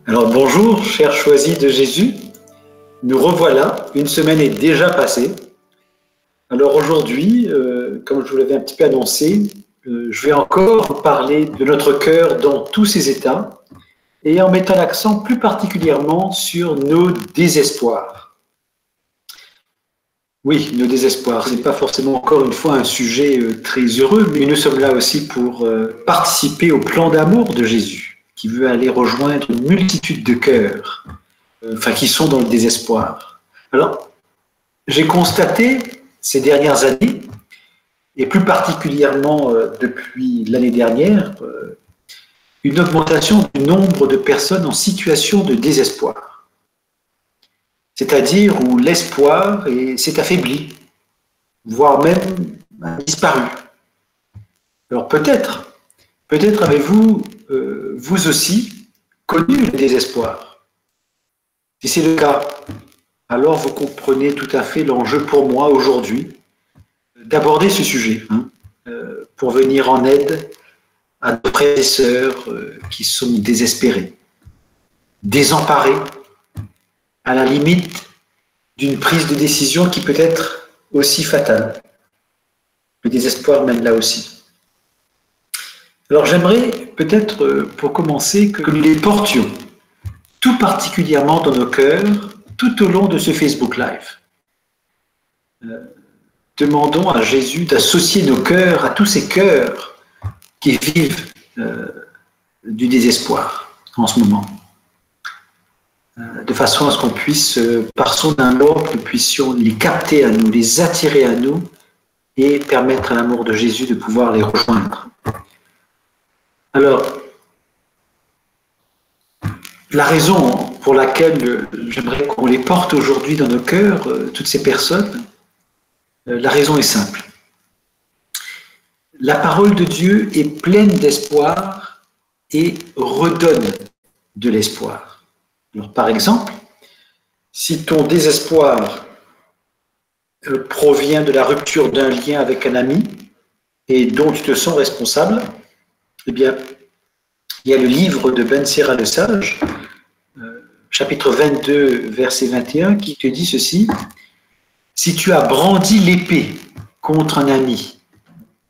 Alors bonjour, chers choisis de Jésus. Nous revoilà, une semaine est déjà passée. Alors aujourd'hui, comme je vous l'avais un petit peu annoncé, je vais encore parler de notre cœur dans tous ses états et en mettant l'accent plus particulièrement sur nos désespoirs. Oui, nos désespoirs, ce n'est pas forcément encore une fois un sujet très heureux, mais nous sommes là aussi pour participer au plan d'amour de Jésus, qui veut aller rejoindre une multitude de cœurs, qui sont dans le désespoir. Alors, j'ai constaté ces dernières années, et plus particulièrement depuis l'année dernière, une augmentation du nombre de personnes en situation de désespoir. C'est-à-dire où l'espoir s'est affaibli, voire même disparu. Alors peut-être avez-vous, vous aussi, connu le désespoir. Si c'est le cas, alors vous comprenez tout à fait l'enjeu pour moi aujourd'hui d'aborder ce sujet, pour venir en aide à nos frères et sœurs qui sont désespérés, désemparés, à la limite d'une prise de décision qui peut être aussi fatale. Le désespoir mène là aussi. Alors j'aimerais peut-être, pour commencer, que nous les portions tout particulièrement dans nos cœurs tout au long de ce Facebook Live. Demandons à Jésus d'associer nos cœurs à tous ces cœurs qui vivent du désespoir en ce moment, de façon à ce qu'on puisse, par son amour, nous puissions les capter à nous, les attirer à nous et permettre à l'amour de Jésus de pouvoir les rejoindre. Alors, la raison pour laquelle j'aimerais qu'on les porte aujourd'hui dans nos cœurs, toutes ces personnes, la raison est simple. La parole de Dieu est pleine d'espoir et redonne de l'espoir. Alors, par exemple, si ton désespoir provient de la rupture d'un lien avec un ami et dont tu te sens responsable, eh bien, il y a le livre de Ben Sira le Sage, chapitre 22, verset 21, qui te dit ceci: « Si tu as brandi l'épée contre un ami,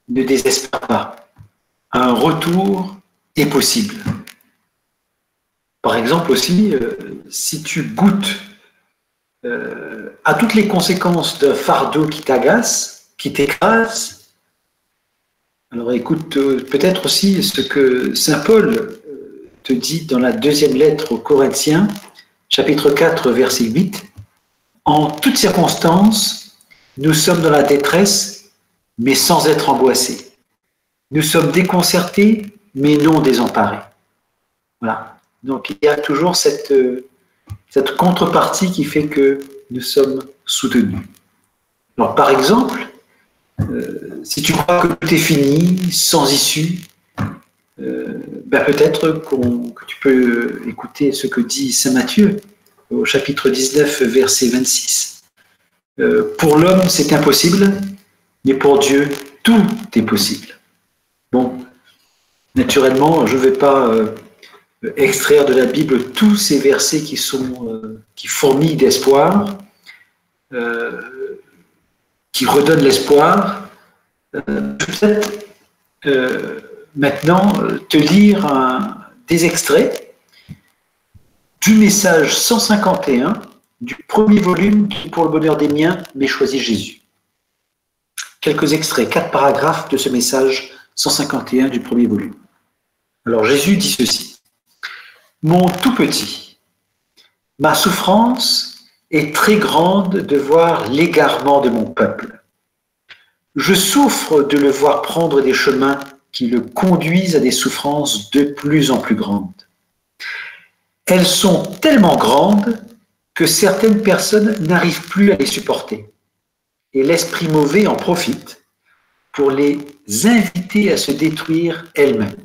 ne désespère pas, un retour est possible. » Par exemple aussi, si tu goûtes à toutes les conséquences d'un fardeau qui t'agace, qui t'écrase, alors écoute peut-être aussi ce que saint Paul te dit dans la deuxième lettre aux Corinthiens, chapitre 4, verset 8, « En toutes circonstances, nous sommes dans la détresse, mais sans être angoissés. Nous sommes déconcertés, mais non désemparés. » Voilà. Donc il y a toujours cette contrepartie qui fait que nous sommes soutenus. Alors par exemple, si tu crois que tout est fini, sans issue, peut-être que tu peux écouter ce que dit saint Matthieu au chapitre 19, verset 26. Pour l'homme, c'est impossible, mais pour Dieu, tout est possible. Bon, naturellement, je ne vais pas extraire de la Bible tous ces versets qui fourmillent d'espoir, qui redonnent l'espoir. Je vais peut-être maintenant te lire des extraits du message 151 du premier volume qui, pour le bonheur des miens, m'ait choisi Jésus. Quelques extraits, 4 paragraphes de ce message 151 du premier volume. Alors Jésus dit ceci: « Mon tout petit, ma souffrance est très grande de voir l'égarement de mon peuple. Je souffre de le voir prendre des chemins qui le conduisent à des souffrances de plus en plus grandes. Elles sont tellement grandes que certaines personnes n'arrivent plus à les supporter. Et l'esprit mauvais en profite pour les inviter à se détruire elles-mêmes.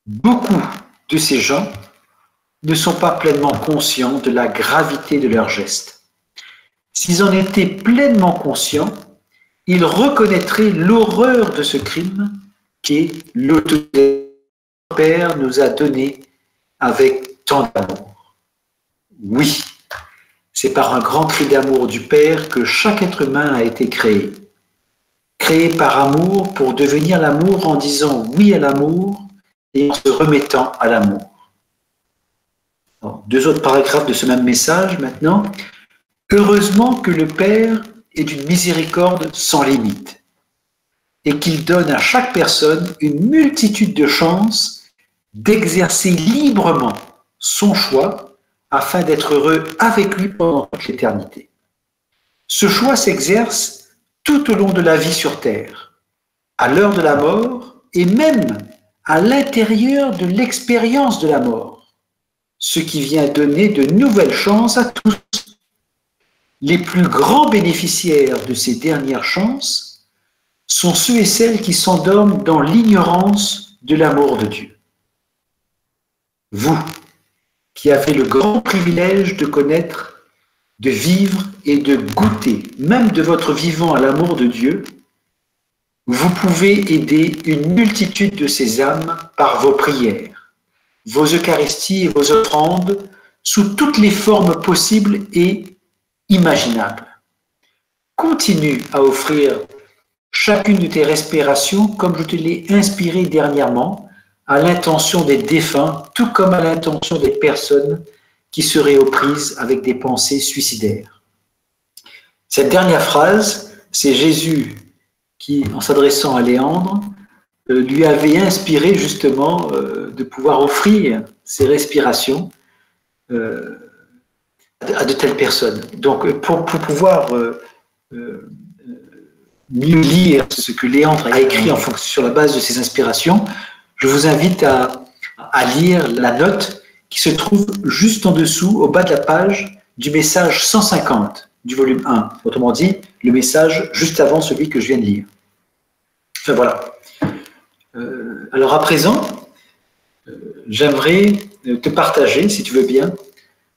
Beaucoup de ces gens ne sont pas pleinement conscients de la gravité de leurs gestes. S'ils en étaient pleinement conscients, ils reconnaîtraient l'horreur de ce crime qui est l'autorité que notre Père nous a donnée avec tant d'amour. Oui, c'est par un grand cri d'amour du Père que chaque être humain a été créé. Créé par amour pour devenir l'amour en disant oui à l'amour et en se remettant à l'amour. Deux autres paragraphes de ce même message maintenant. Heureusement que le Père est d'une miséricorde sans limite et qu'il donne à chaque personne une multitude de chances d'exercer librement son choix afin d'être heureux avec lui pendant toute l'éternité. Ce choix s'exerce tout au long de la vie sur terre, à l'heure de la mort et même à l'intérieur de l'expérience de la mort, ce qui vient donner de nouvelles chances à tous. Les plus grands bénéficiaires de ces dernières chances sont ceux et celles qui s'endorment dans l'ignorance de l'amour de Dieu. Vous, qui avez le grand privilège de connaître, de vivre et de goûter, même de votre vivant, à l'amour de Dieu, vous pouvez aider une multitude de ces âmes par vos prières, vos Eucharisties et vos offrandes sous toutes les formes possibles et imaginables. Continue à offrir chacune de tes respirations comme je te l'ai inspiré dernièrement à l'intention des défunts, tout comme à l'intention des personnes qui seraient aux prises avec des pensées suicidaires. Cette dernière phrase, c'est Jésus qui, en s'adressant à Léandre, lui avait inspiré justement de pouvoir offrir ses respirations à de telles personnes. Donc, pour pouvoir mieux lire ce que Léandre a écrit sur la base de ses inspirations, je vous invite à lire la note qui se trouve juste en dessous, au bas de la page, du message 150 du volume 1. Autrement dit, le message juste avant celui que je viens de lire. Enfin voilà. Alors à présent, j'aimerais te partager, si tu veux bien,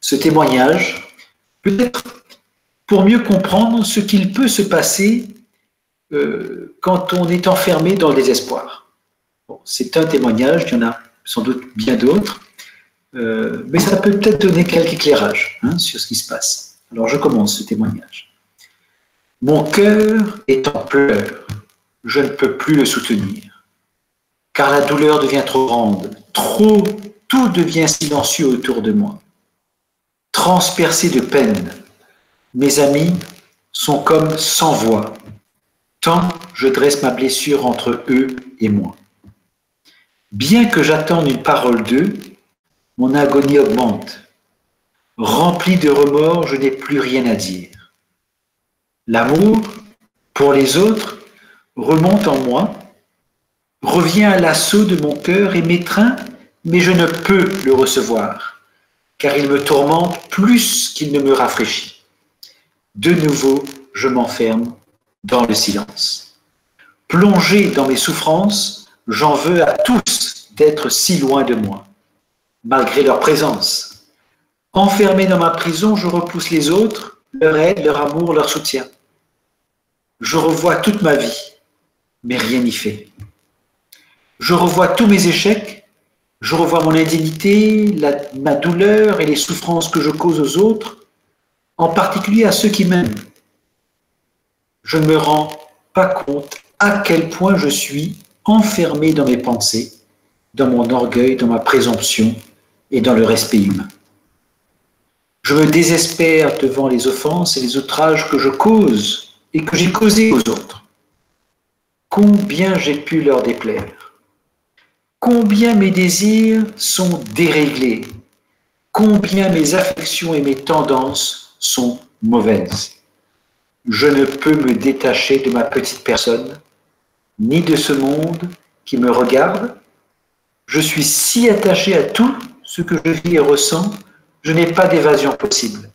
ce témoignage, peut-être pour mieux comprendre ce qu'il peut se passer quand on est enfermé dans le désespoir. Bon, c'est un témoignage, il y en a sans doute bien d'autres, mais ça peut peut-être donner quelques éclairages sur ce qui se passe. Alors je commence ce témoignage. Mon cœur est en pleurs, je ne peux plus le soutenir, car la douleur devient trop grande, tout devient silencieux autour de moi. Transpercé de peine, mes amis sont comme sans voix, tant je dresse ma blessure entre eux et moi. Bien que j'attende une parole d'eux, mon agonie augmente. Rempli de remords, je n'ai plus rien à dire. L'amour, pour les autres, remonte en moi, revient à l'assaut de mon cœur et m'étreint, mais je ne peux le recevoir, car il me tourmente plus qu'il ne me rafraîchit. De nouveau, je m'enferme dans le silence. Plongé dans mes souffrances, j'en veux à tous d'être si loin de moi, malgré leur présence. Enfermé dans ma prison, je repousse les autres, leur aide, leur amour, leur soutien. Je revois toute ma vie, mais rien n'y fait. Je revois tous mes échecs, je revois mon indignité, ma douleur et les souffrances que je cause aux autres, en particulier à ceux qui m'aiment. Je ne me rends pas compte à quel point je suis enfermé dans mes pensées, dans mon orgueil, dans ma présomption et dans le respect humain. Je me désespère devant les offenses et les outrages que je cause et que j'ai causés aux autres. Combien j'ai pu leur déplaire. Combien mes désirs sont déréglés. Combien mes affections et mes tendances sont mauvaises. Je ne peux me détacher de ma petite personne, ni de ce monde qui me regarde. Je suis si attaché à tout ce que je vis et ressens, je n'ai pas d'évasion possible,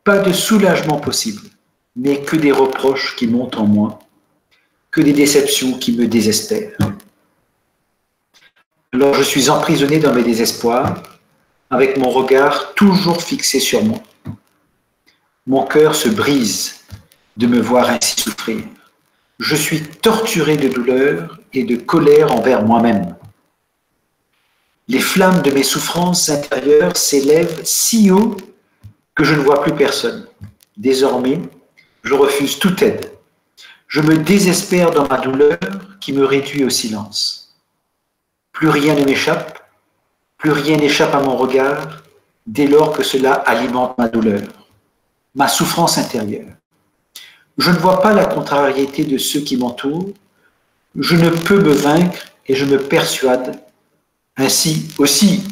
pas de soulagement possible, mais que des reproches qui montent en moi, que des déceptions qui me désespèrent. Alors je suis emprisonné dans mes désespoirs, avec mon regard toujours fixé sur moi. Mon cœur se brise de me voir ainsi souffrir. Je suis torturé de douleur et de colère envers moi-même. Les flammes de mes souffrances intérieures s'élèvent si haut que je ne vois plus personne. Désormais, je refuse toute aide. Je me désespère dans ma douleur qui me réduit au silence. Plus rien ne m'échappe, plus rien n'échappe à mon regard dès lors que cela alimente ma douleur, ma souffrance intérieure. Je ne vois pas la contrariété de ceux qui m'entourent. Je ne peux me vaincre et je me persuade ainsi aussi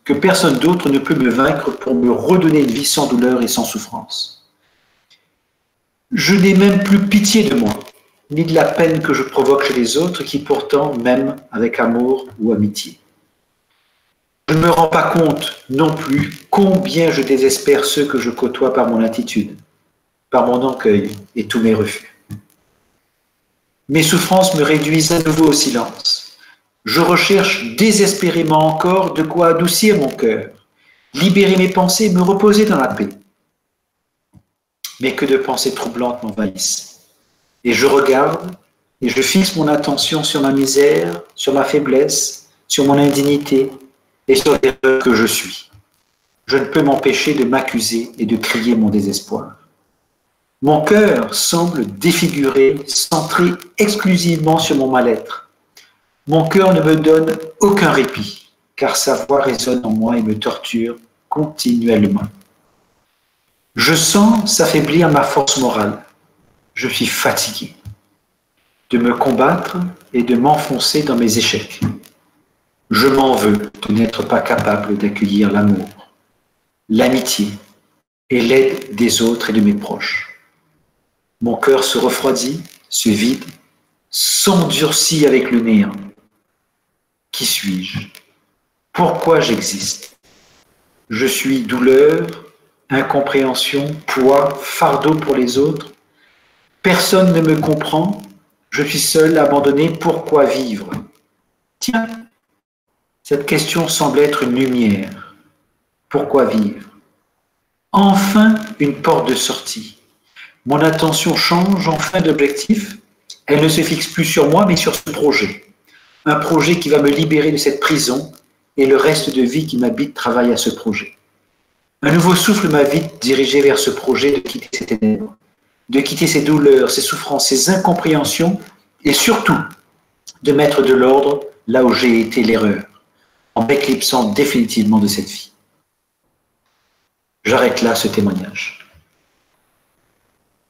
que personne d'autre ne peut me vaincre pour me redonner une vie sans douleur et sans souffrance. Je n'ai même plus pitié de moi, ni de la peine que je provoque chez les autres qui pourtant m'aiment avec amour ou amitié. Je ne me rends pas compte non plus combien je désespère ceux que je côtoie par mon attitude, par mon orgueil et tous mes refus. Mes souffrances me réduisent à nouveau au silence. Je recherche désespérément encore de quoi adoucir mon cœur, libérer mes pensées et me reposer dans la paix. Mais que de pensées troublantes m'envahissent. Et je regarde et je fixe mon attention sur ma misère, sur ma faiblesse, sur mon indignité et sur l'erreur que je suis. Je ne peux m'empêcher de m'accuser et de crier mon désespoir. Mon cœur semble défiguré, centré exclusivement sur mon mal-être. Mon cœur ne me donne aucun répit, car sa voix résonne en moi et me torture continuellement. Je sens s'affaiblir ma force morale. Je suis fatigué de me combattre et de m'enfoncer dans mes échecs. Je m'en veux de n'être pas capable d'accueillir l'amour, l'amitié et l'aide des autres et de mes proches. Mon cœur se refroidit, se vide, s'endurcit avec le néant. Qui suis-je? Pourquoi j'existe? Je suis douleur, incompréhension, poids, fardeau pour les autres. Personne ne me comprend. Je suis seul, abandonné. Pourquoi vivre? Tiens, cette question semble être une lumière. Pourquoi vivre? Enfin, une porte de sortie. Mon attention change enfin d'objectif. Elle ne se fixe plus sur moi, mais sur ce projet. Un projet qui va me libérer de cette prison et le reste de vie qui m'habite travaille à ce projet. Un nouveau souffle m'invite dirigé vers ce projet de quitter ces ténèbres, de quitter ces douleurs, ces souffrances, ces incompréhensions et surtout de mettre de l'ordre là où j'ai été l'erreur, en m'éclipsant définitivement de cette vie. J'arrête là ce témoignage.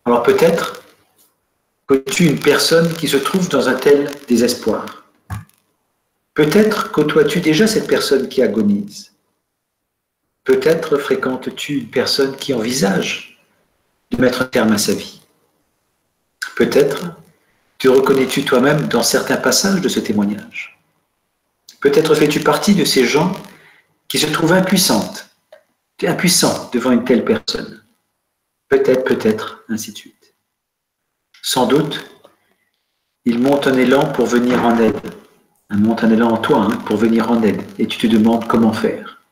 Alors peut-être connais-tu une personne qui se trouve dans un tel désespoir. Peut-être côtoies-tu déjà cette personne qui agonise. Peut-être fréquentes-tu une personne qui envisage de mettre un terme à sa vie. Peut-être te reconnais-tu toi-même dans certains passages de ce témoignage. Peut-être fais-tu partie de ces gens qui se trouvent impuissants devant une telle personne. Peut-être, ainsi de suite. Sans doute, il monte un élan pour venir en aide. Il monte un élan en toi pour venir en aide. Et tu te demandes comment faire.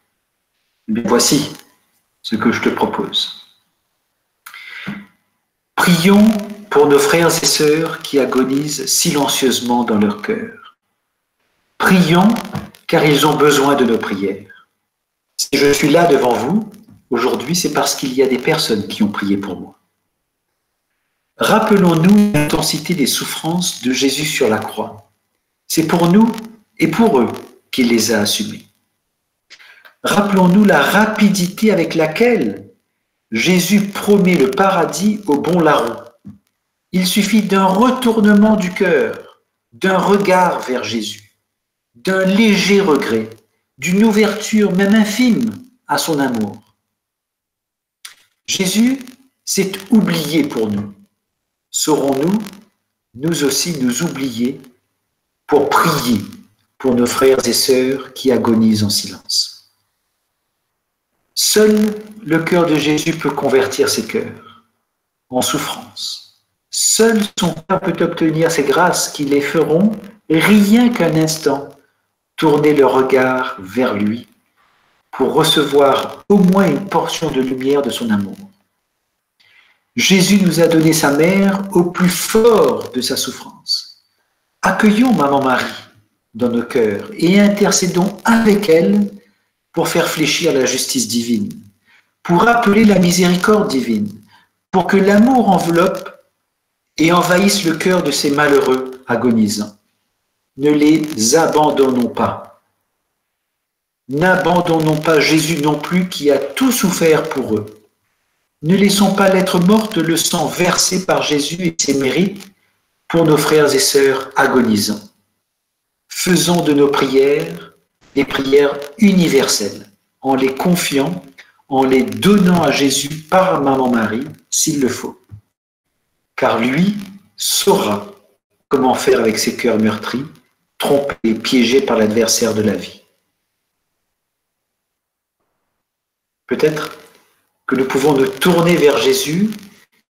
Eh bien, voici ce que je te propose. Prions pour nos frères et sœurs qui agonisent silencieusement dans leur cœur. Prions car ils ont besoin de nos prières. Si je suis là devant vous, aujourd'hui, c'est parce qu'il y a des personnes qui ont prié pour moi. Rappelons-nous l'intensité des souffrances de Jésus sur la croix. C'est pour nous et pour eux qu'il les a assumées. Rappelons-nous la rapidité avec laquelle Jésus promet le paradis au bon larron. Il suffit d'un retournement du cœur, d'un regard vers Jésus, d'un léger regret, d'une ouverture même infime à son amour. Jésus s'est oublié pour nous. Saurons-nous, nous aussi, nous oublier pour prier pour nos frères et sœurs qui agonisent en silence? Seul le cœur de Jésus peut convertir ces cœurs en souffrance. Seul son cœur peut obtenir ces grâces qui les feront, rien qu'un instant, tourner le regard vers lui pour recevoir au moins une portion de lumière de son amour. Jésus nous a donné sa mère au plus fort de sa souffrance. Accueillons Maman Marie, dans nos cœurs et intercédons avec elle pour faire fléchir la justice divine, pour appeler la miséricorde divine, pour que l'amour enveloppe et envahisse le cœur de ces malheureux agonisants. Ne les abandonnons pas. N'abandonnons pas Jésus non plus qui a tout souffert pour eux. Ne laissons pas l'être morte le sang versé par Jésus et ses mérites pour nos frères et sœurs agonisants. Faisons de nos prières des prières universelles, en les confiant, en les donnant à Jésus par Maman Marie, s'il le faut. Car lui saura comment faire avec ces cœurs meurtris, trompés, piégés par l'adversaire de la vie. Peut-être que nous pouvons nous tourner vers Jésus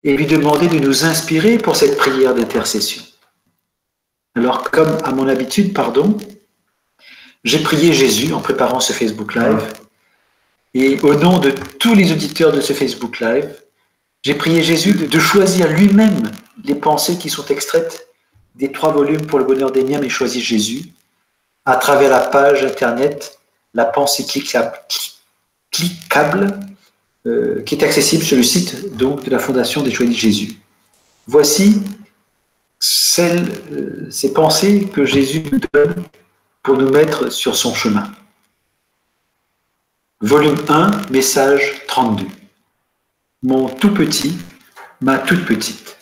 et lui demander de nous inspirer pour cette prière d'intercession. Alors, comme à mon habitude, j'ai prié Jésus en préparant ce Facebook Live, et au nom de tous les auditeurs de ce Facebook Live, j'ai prié Jésus de choisir lui-même les pensées qui sont extraites des 3 volumes pour le bonheur des miens, mais choisis Jésus, à travers la page internet, la pensée cliquable, qui est accessible sur le site donc, de la Fondation des Choisis Jésus. Voici ces pensées que Jésus nous donne pour nous mettre sur son chemin. Volume 1, message 32. Mon tout petit, ma toute petite.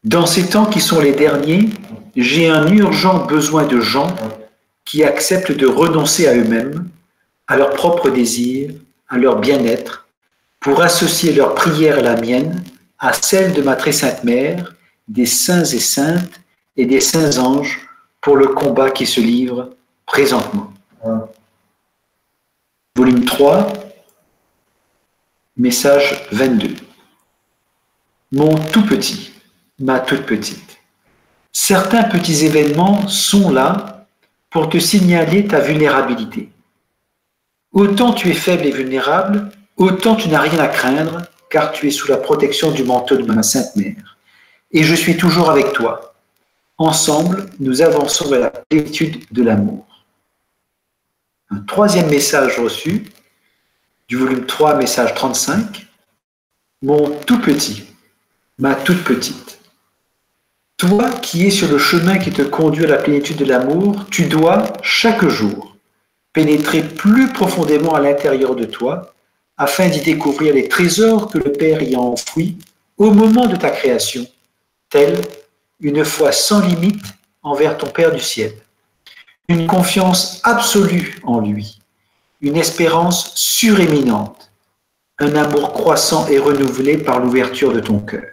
Dans ces temps qui sont les derniers, j'ai un urgent besoin de gens qui acceptent de renoncer à eux-mêmes, à leurs propres désirs, à leur bien-être, pour associer leur prière à la mienne, à celle de ma très sainte mère, des saints et saintes et des saints anges pour le combat qui se livre présentement. Volume 3, message 22. Mon tout petit, ma toute petite. Certains petits événements sont là pour te signaler ta vulnérabilité. Autant tu es faible et vulnérable, autant tu n'as rien à craindre, car tu es sous la protection du manteau de ma Sainte Mère. Et je suis toujours avec toi. Ensemble, nous avançons vers la plénitude de l'amour. Un 3e message reçu, du volume 3, message 35. Mon tout petit, ma toute petite. Toi qui es sur le chemin qui te conduit à la plénitude de l'amour, tu dois, chaque jour, pénétrer plus profondément à l'intérieur de toi, afin d'y découvrir les trésors que le Père y a enfouis au moment de ta création, telle une foi sans limite envers ton Père du ciel, une confiance absolue en lui, une espérance suréminente, un amour croissant et renouvelé par l'ouverture de ton cœur.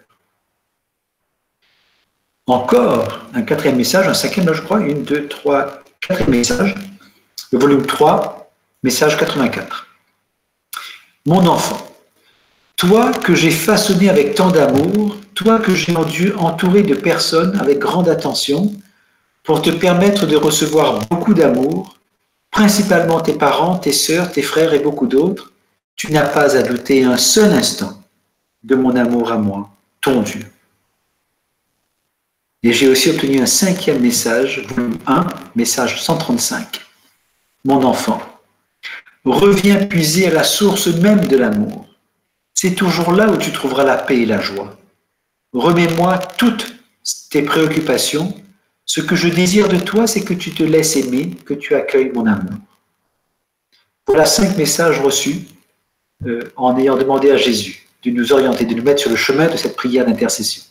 Encore un 4e message, un 5e, je crois, 1, 2, 3, 4e message, le volume 3, message 84. Mon enfant, toi que j'ai façonné avec tant d'amour, toi que j'ai entouré de personnes avec grande attention, pour te permettre de recevoir beaucoup d'amour, principalement tes parents, tes sœurs, tes frères et beaucoup d'autres, tu n'as pas à douter un seul instant de mon amour à moi, ton Dieu. Et j'ai aussi obtenu un 5e message, volume 1, message 135. Mon enfant, reviens puiser à la source même de l'amour. C'est toujours là où tu trouveras la paix et la joie. Remets-moi toutes tes préoccupations. Ce que je désire de toi, c'est que tu te laisses aimer, que tu accueilles mon amour. Voilà 5 messages reçus en ayant demandé à Jésus de nous orienter, de nous mettre sur le chemin de cette prière d'intercession.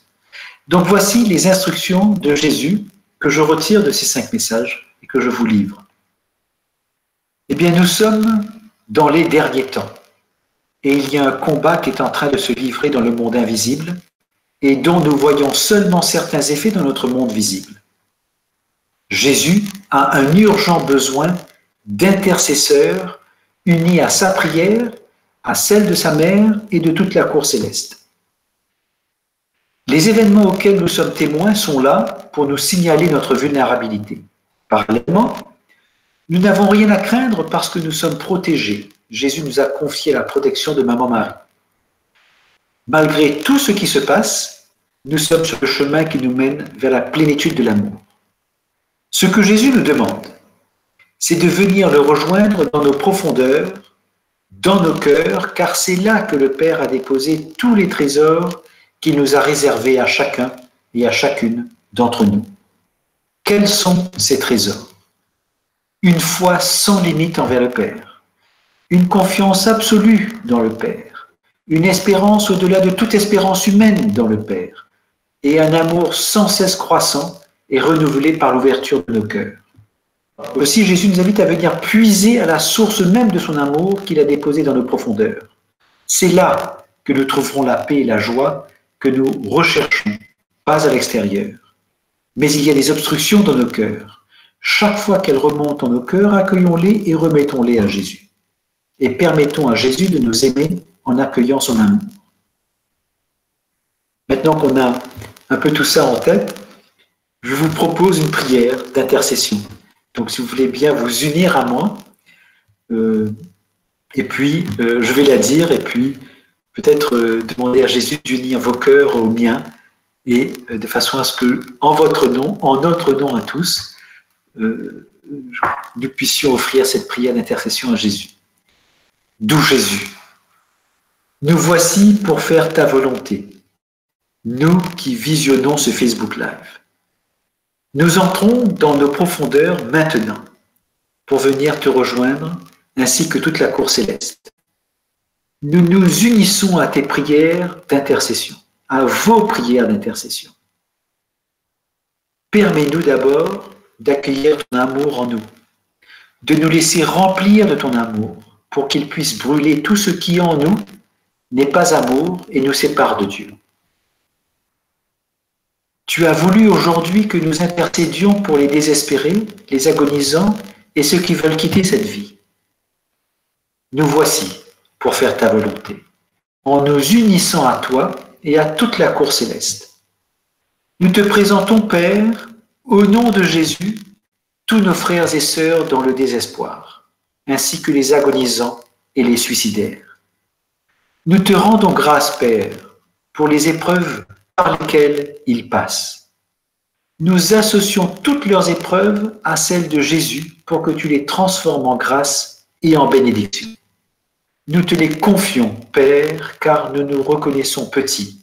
Donc voici les instructions de Jésus que je retire de ces 5 messages et que je vous livre. Eh bien, nous sommes dans les derniers temps et il y a un combat qui est en train de se livrer dans le monde invisible et dont nous voyons seulement certains effets dans notre monde visible. Jésus a un urgent besoin d'intercesseurs unis à sa prière, à celle de sa mère et de toute la cour céleste. Les événements auxquels nous sommes témoins sont là pour nous signaler notre vulnérabilité. Parallèlement, nous n'avons rien à craindre parce que nous sommes protégés. Jésus nous a confié la protection de Maman Marie. Malgré tout ce qui se passe, nous sommes sur le chemin qui nous mène vers la plénitude de l'amour. Ce que Jésus nous demande, c'est de venir le rejoindre dans nos profondeurs, dans nos cœurs, car c'est là que le Père a déposé tous les trésors qu'il nous a réservés à chacun et à chacune d'entre nous. Quels sont ces trésors? Une foi sans limite envers le Père, une confiance absolue dans le Père, une espérance au-delà de toute espérance humaine dans le Père, et un amour sans cesse croissant et renouvelé par l'ouverture de nos cœurs. Aussi, Jésus nous invite à venir puiser à la source même de son amour qu'il a déposé dans nos profondeurs. C'est là que nous trouverons la paix et la joie que nous recherchons, pas à l'extérieur. Mais il y a des obstructions dans nos cœurs. Chaque fois qu'elles remontent en nos cœurs, accueillons-les et remettons-les à Jésus. Et permettons à Jésus de nous aimer en accueillant son amour. Maintenant qu'on a un peu tout ça en tête, je vous propose une prière d'intercession. Donc, si vous voulez bien vous unir à moi, et puis je vais la dire, et puis peut-être demander à Jésus d'unir vos cœurs aux miens, et de façon à ce que, en votre nom, en notre nom à tous, nous puissions offrir cette prière d'intercession à Jésus. Doux Jésus, nous voici pour faire ta volonté, nous qui visionnons ce Facebook Live. Nous entrons dans nos profondeurs maintenant pour venir te rejoindre ainsi que toute la cour céleste. Nous nous unissons à tes prières d'intercession, à vos prières d'intercession. Permets-nous d'abord d'accueillir ton amour en nous, de nous laisser remplir de ton amour pour qu'il puisse brûler tout ce qui en nous n'est pas amour et nous sépare de Dieu. Tu as voulu aujourd'hui que nous intercédions pour les désespérés, les agonisants et ceux qui veulent quitter cette vie. Nous voici pour faire ta volonté, en nous unissant à toi et à toute la cour céleste. Nous te présentons, Père, au nom de Jésus, tous nos frères et sœurs dans le désespoir, ainsi que les agonisants et les suicidaires. Nous te rendons grâce, Père, pour les épreuves par lesquelles ils passent. Nous associons toutes leurs épreuves à celles de Jésus pour que tu les transformes en grâce et en bénédiction. Nous te les confions, Père, car nous nous reconnaissons petits,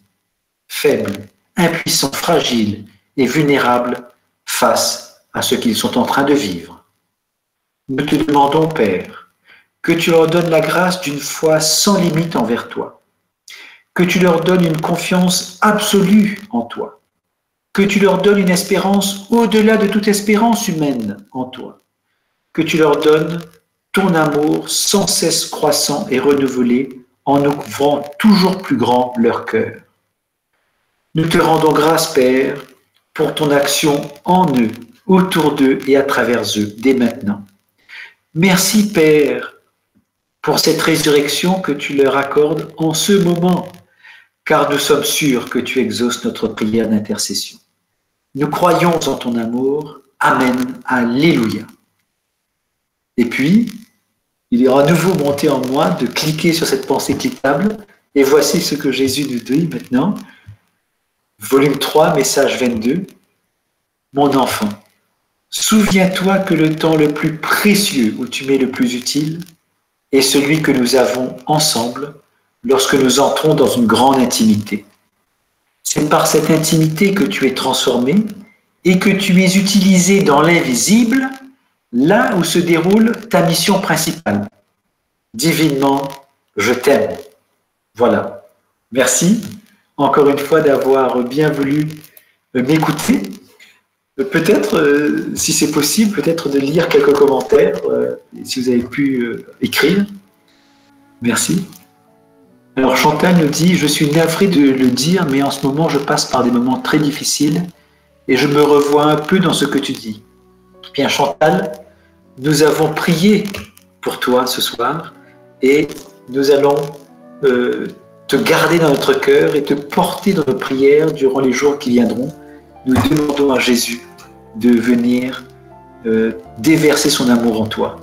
faibles, impuissants, fragiles et vulnérables face à ce qu'ils sont en train de vivre. Nous te demandons, Père, que tu leur donnes la grâce d'une foi sans limite envers toi, que tu leur donnes une confiance absolue en toi, que tu leur donnes une espérance au-delà de toute espérance humaine en toi, que tu leur donnes ton amour sans cesse croissant et renouvelé en ouvrant toujours plus grand leur cœur. Nous te rendons grâce, Père, pour ton action en eux, autour d'eux et à travers eux, dès maintenant. Merci, Père, pour cette résurrection que tu leur accordes en ce moment, car nous sommes sûrs que tu exauces notre prière d'intercession. Nous croyons en ton amour. Amen. Alléluia. Et puis, il ira à nouveau monter en moi de cliquer sur cette pensée cliquable. Et voici ce que Jésus nous dit maintenant. Volume 3, message 22. Mon enfant, souviens-toi que le temps le plus précieux où tu m'es le plus utile est celui que nous avons ensemble lorsque nous entrons dans une grande intimité. C'est par cette intimité que tu es transformé et que tu es utilisé dans l'invisible, là où se déroule ta mission principale. Divinement, je t'aime. Voilà. Merci encore une fois d'avoir bien voulu m'écouter. Peut-être, si c'est possible, peut-être de lire quelques commentaires, si vous avez pu écrire. Merci. Alors Chantal nous dit « Je suis navrée de le dire, mais en ce moment je passe par des moments très difficiles et je me revois un peu dans ce que tu dis. » Bien Chantal, nous avons prié pour toi ce soir et nous allons te garder dans notre cœur et te porter dans nos prières durant les jours qui viendront. Nous demandons à Jésus de venir déverser son amour en toi.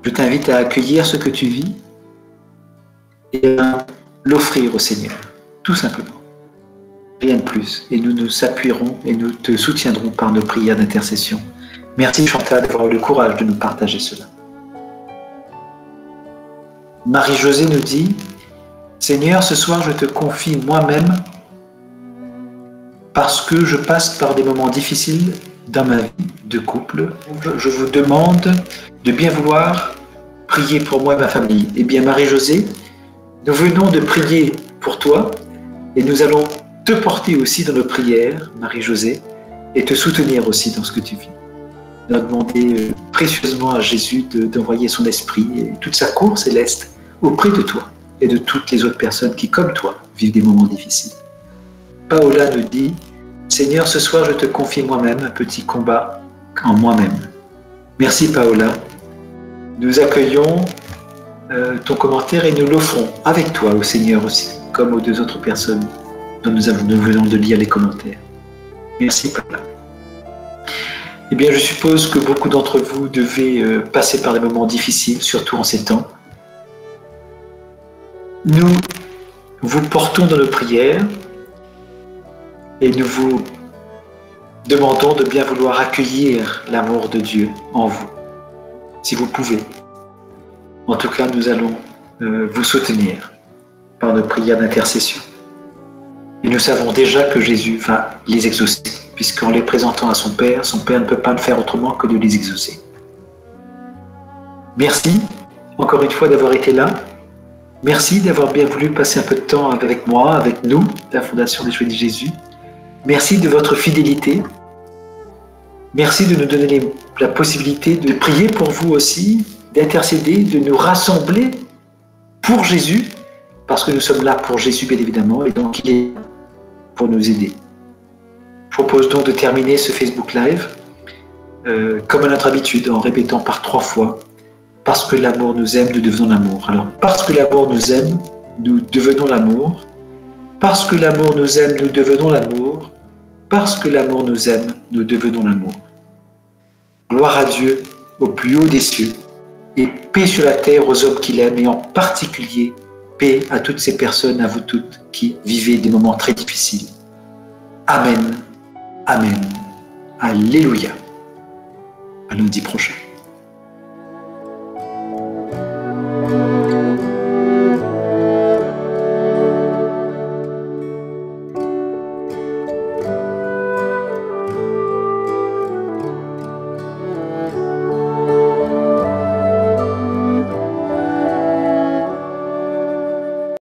Je t'invite à accueillir ce que tu vis et à l'offrir au Seigneur, tout simplement. Rien de plus. Et nous nous appuierons et nous te soutiendrons par nos prières d'intercession Merci Chantal d'avoir eu le courage de nous partager cela. Marie-Josée nous dit, Seigneur, ce soir je te confie moi-même parce que je passe par des moments difficiles dans ma vie de couple. Je vous demande de bien vouloir prier pour moi et ma famille. Eh bien Marie-Josée, nous venons de prier pour toi et nous allons te porter aussi dans nos prières, Marie-Josée, et te soutenir aussi dans ce que tu vis. Nous allons demander précieusement à Jésus d'envoyer son esprit et toute sa cour céleste auprès de toi et de toutes les autres personnes qui, comme toi, vivent des moments difficiles. Paola nous dit, Seigneur, ce soir je te confie moi-même un petit combat en moi-même. Merci Paola. Nous accueillons ton commentaire et nous l'offrons avec toi au Seigneur aussi, comme aux deux autres personnes dont nous venons de lire les commentaires. Merci Paola. Eh bien, je suppose que beaucoup d'entre vous devez passer par des moments difficiles, surtout en ces temps. Nous vous portons dans nos prières et nous vous demandons de bien vouloir accueillir l'amour de Dieu en vous, si vous pouvez. En tout cas, nous allons vous soutenir par nos prières d'intercession. Et nous savons déjà que Jésus va les exaucer, puisqu'en les présentant à son Père ne peut pas le faire autrement que de les exaucer. Merci, encore une fois, d'avoir été là. Merci d'avoir bien voulu passer un peu de temps avec moi, avec nous, la Fondation des Joyeux de Jésus. Merci de votre fidélité. Merci de nous donner la possibilité de prier pour vous aussi, d'intercéder, de nous rassembler pour Jésus, parce que nous sommes là pour Jésus, bien évidemment, et donc il est là pour nous aider. Je propose donc de terminer ce Facebook Live comme à notre habitude, en répétant par 3 fois « Parce que l'amour nous aime, nous devenons l'amour ». Alors, parce que l'amour nous aime, nous devenons l'amour. Parce que l'amour nous aime, nous devenons l'amour. Parce que l'amour nous aime, nous devenons l'amour. Gloire à Dieu au plus haut des cieux, et paix sur la terre aux hommes qu'il aime, et en particulier paix à toutes ces personnes, à vous toutes, qui vivez des moments très difficiles. Amen. Amen. Alléluia. À lundi prochain.